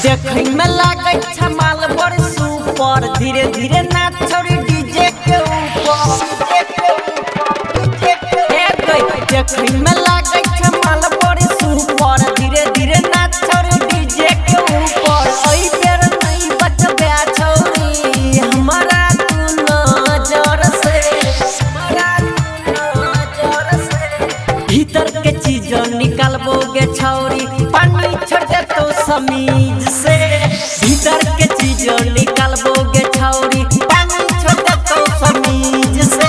देखै में लागै छ माल बड़ सुपर धीरे धीरे नाच छोड़ी डीजे के ऊपर देखै में लागै छ माल बड़ सुपर धीरे धीरे नाच छोड़ी डीजे के ऊपर ओइ बेर नहीं बचबे छोरी हमरा तू नजर से भीतर के चीज निकालबोगे छौरी पानी छोड़े तो समीज से भीतर के चीज निकालबोगे छौरी पानी छोड़े तो समीज से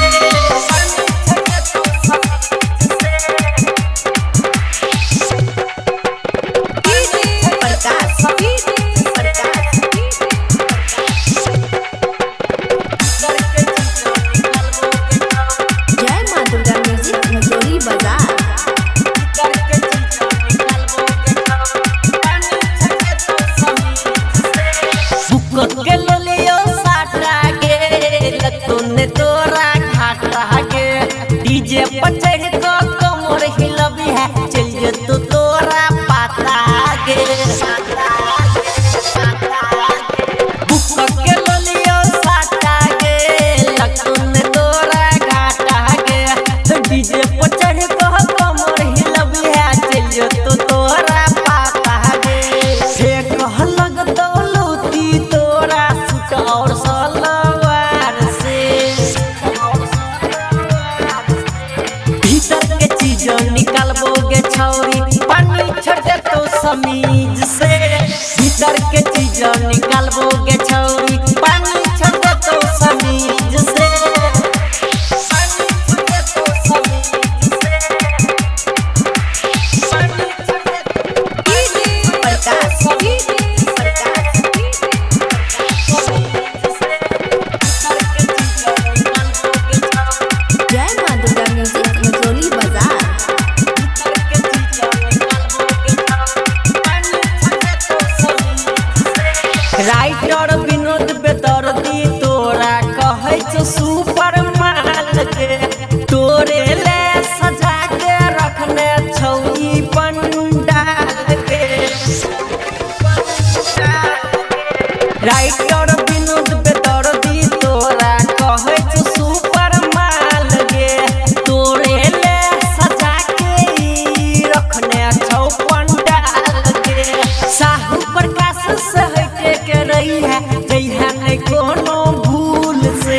जय मां दुर्गा म्यूजिक मजोरी बाजार के लोलियो साटा गे तूने तोरा घाटा गे डीजे पर चढ़ को कमर हिलबी है चल जे तो तोरा पाता गे बुक के लोलियो साटा गे तूने तोरा घाटा गे डीजे पर चढ़ को कमर हिलबी है चल जे तो तोरा पाता गे हे कह लग दौलती तोरा सूट और सलवार से भीतर के चीज निकालबोगे छौरी पानी छोड़े तो समीज से भीतर के चीज निकालबोगे छौरी पानी छोड़े तो समीज से जय मां दुर्गा म्यूजिक मजोरी बाजार राइटर विनोद बेदर्दी तोरा कहै छ सुपर माल के तोरे ले सजा के रखने छौ ई पंडाल के राइटर विनोद बेदर्दी तोरा कहै छ सुपर माल गे तोरे ले सजा के ई रखने छौ पंडाल के साहू प्रकाश से हटे के रही है जइहा नहीं कोनो भूल से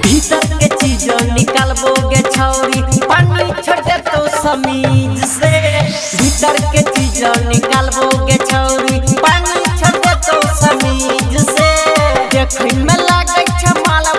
भीतर के चीज निकालबोगे छौरी पानी छोड़े तो समीज से भीतर के चीज निकालबोगे छौरी पानी छोड़े तो समीज से देखै में लागै छ माला